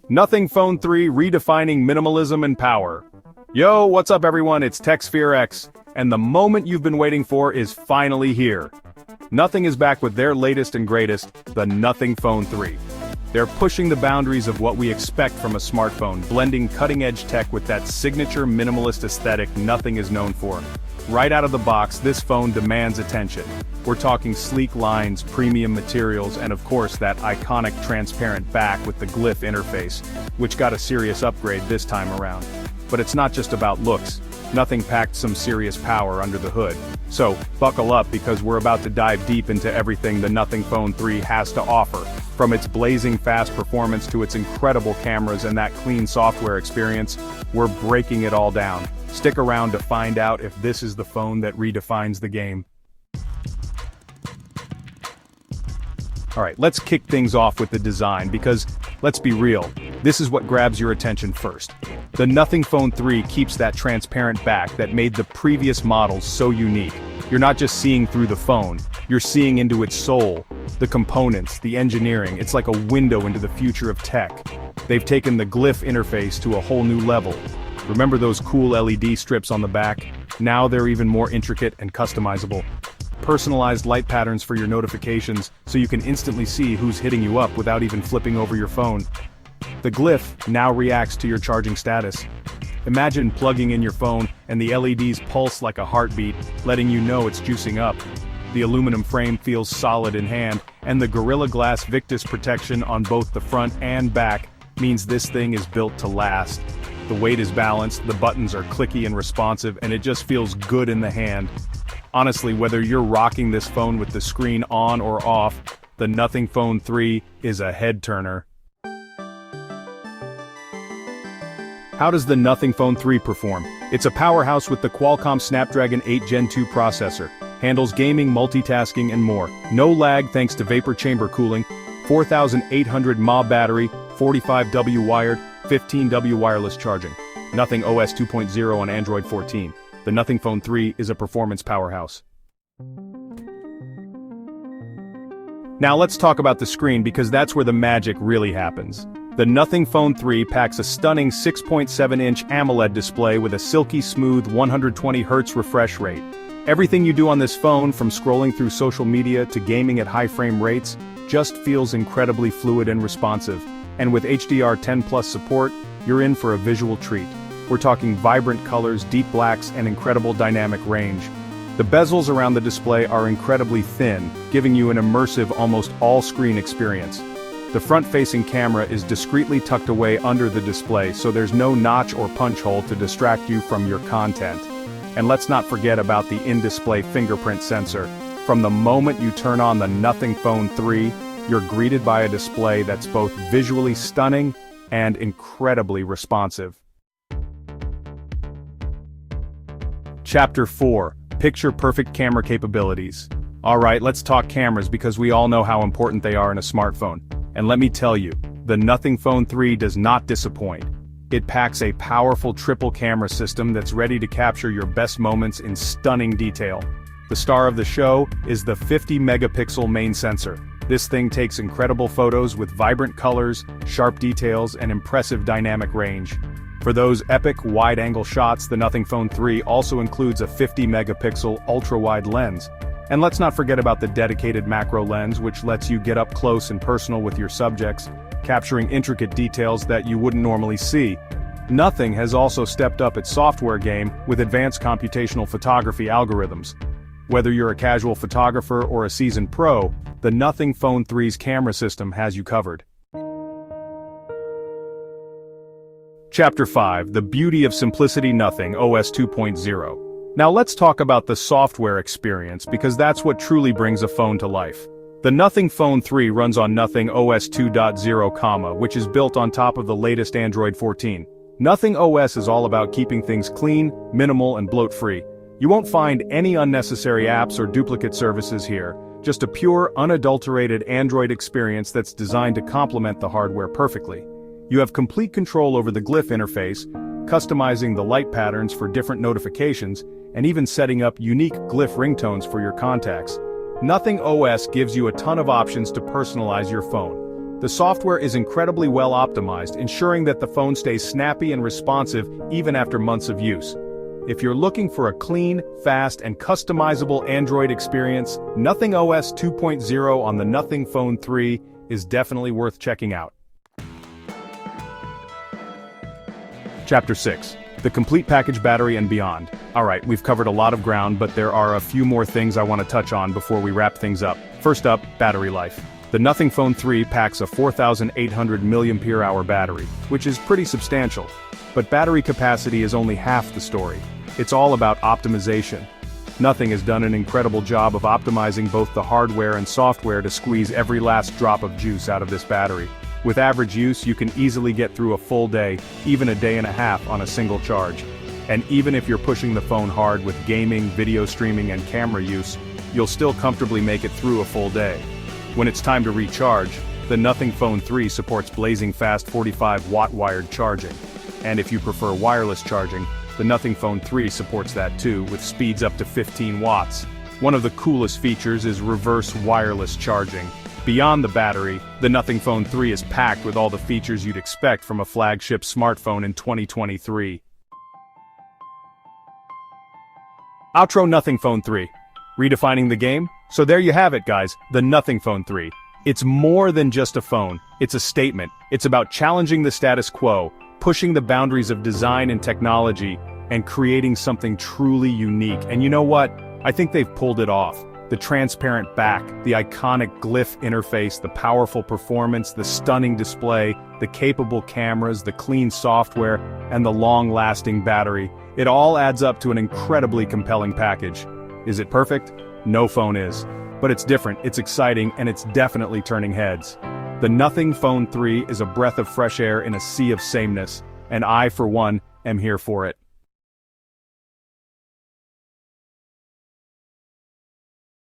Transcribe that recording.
Nothing Phone 3 redefining minimalism and power. Yo, what's up everyone, it's TechSphereX, and the moment you've been waiting for is finally here. Nothing is back with their latest and greatest, the Nothing Phone 3. They're pushing the boundaries of what we expect from a smartphone, blending cutting-edge tech with that signature minimalist aesthetic Nothing is known for. Right out of the box, this phone demands attention. We're talking sleek lines, premium materials, and of course that iconic transparent back with the Glyph interface, which got a serious upgrade this time around. But it's not just about looks. Nothing packed some serious power under the hood. So, buckle up because we're about to dive deep into everything the Nothing Phone 3 has to offer. From its blazing fast performance to its incredible cameras and that clean software experience, we're breaking it all down. Stick around to find out if this is the phone that redefines the game. Alright, let's kick things off with the design because, let's be real, this is what grabs your attention first. The Nothing Phone 3 keeps that transparent back that made the previous models so unique. You're not just seeing through the phone, you're seeing into its soul, the components, the engineering. It's like a window into the future of tech. They've taken the Glyph interface to a whole new level. Remember those cool LED strips on the back? Now they're even more intricate and customizable. Personalized light patterns for your notifications, so you can instantly see who's hitting you up without even flipping over your phone. The Glyph now reacts to your charging status. Imagine plugging in your phone and the LEDs pulse like a heartbeat, letting you know it's juicing up. The aluminum frame feels solid in hand, and the Gorilla Glass Victus protection on both the front and back means this thing is built to last. The weight is balanced, the buttons are clicky and responsive, and it just feels good in the hand. Honestly, whether you're rocking this phone with the screen on or off, the Nothing Phone 3 is a head-turner. How does the Nothing Phone 3 perform? It's a powerhouse with the Qualcomm Snapdragon 8 Gen 2 processor, handles gaming, multitasking, and more. No lag thanks to vapor chamber cooling, 4,800 mAh battery, 45W wired, 15W wireless charging. Nothing OS 2.0 on Android 14. The Nothing Phone 3 is a performance powerhouse. Now let's talk about the screen because that's where the magic really happens. The Nothing Phone 3 packs a stunning 6.7-inch AMOLED display with a silky smooth 120Hz refresh rate. Everything you do on this phone, from scrolling through social media to gaming at high frame rates, just feels incredibly fluid and responsive. And with HDR10+ support, you're in for a visual treat. We're talking vibrant colors, deep blacks, and incredible dynamic range. The bezels around the display are incredibly thin, giving you an immersive, almost all-screen experience. The front-facing camera is discreetly tucked away under the display, so there's no notch or punch hole to distract you from your content. And let's not forget about the in-display fingerprint sensor. From the moment you turn on the Nothing Phone 3, you're greeted by a display that's both visually stunning and incredibly responsive. Chapter 4. Picture-perfect camera capabilities. Alright, let's talk cameras because we all know how important they are in a smartphone. And let me tell you, the Nothing Phone 3 does not disappoint. It packs a powerful triple camera system that's ready to capture your best moments in stunning detail. The star of the show is the 50-megapixel main sensor. This thing takes incredible photos with vibrant colors, sharp details, and impressive dynamic range. For those epic wide-angle shots, the Nothing Phone 3 also includes a 50-megapixel ultra-wide lens. And let's not forget about the dedicated macro lens, which lets you get up close and personal with your subjects, capturing intricate details that you wouldn't normally see. Nothing has also stepped up its software game with advanced computational photography algorithms. Whether you're a casual photographer or a seasoned pro, the Nothing Phone 3's camera system has you covered. Chapter 5. The Beauty of Simplicity. Nothing OS 2.0. Now let's talk about the software experience because that's what truly brings a phone to life. The Nothing Phone 3 runs on Nothing OS 2.0, which is built on top of the latest Android 14. Nothing OS is all about keeping things clean, minimal, and bloat-free. You won't find any unnecessary apps or duplicate services here, just a pure, unadulterated Android experience that's designed to complement the hardware perfectly. You have complete control over the Glyph interface, customizing the light patterns for different notifications, and even setting up unique Glyph ringtones for your contacts. Nothing OS gives you a ton of options to personalize your phone. The software is incredibly well optimized, ensuring that the phone stays snappy and responsive even after months of use. If you're looking for a clean, fast, and customizable Android experience, Nothing OS 2.0 on the Nothing Phone 3 is definitely worth checking out. Chapter 6. The complete package battery and beyond. Alright, we've covered a lot of ground, but there are a few more things I want to touch on before we wrap things up. First up, battery life. The Nothing Phone 3 packs a 4,800 mAh battery, which is pretty substantial. But battery capacity is only half the story. It's all about optimization. Nothing has done an incredible job of optimizing both the hardware and software to squeeze every last drop of juice out of this battery. With average use, you can easily get through a full day, even a day and a half on a single charge. And even if you're pushing the phone hard with gaming, video streaming, and camera use, you'll still comfortably make it through a full day. When it's time to recharge, the Nothing Phone 3 supports blazing fast 45-watt wired charging. And if you prefer wireless charging, the Nothing Phone 3 supports that too, with speeds up to 15 watts. One of the coolest features is reverse wireless charging. Beyond the battery, the Nothing Phone 3 is packed with all the features you'd expect from a flagship smartphone in 2023. Outro Nothing Phone 3. Redefining the game? So there you have it, guys, the Nothing Phone 3. It's more than just a phone, it's a statement. It's about challenging the status quo, pushing the boundaries of design and technology, and creating something truly unique. And you know what? I think they've pulled it off. The transparent back, the iconic Glyph interface, the powerful performance, the stunning display, the capable cameras, the clean software, and the long-lasting battery. It all adds up to an incredibly compelling package. Is it perfect? No phone is. But it's different, it's exciting, and it's definitely turning heads. The Nothing Phone 3 is a breath of fresh air in a sea of sameness, and I, for one, am here for it.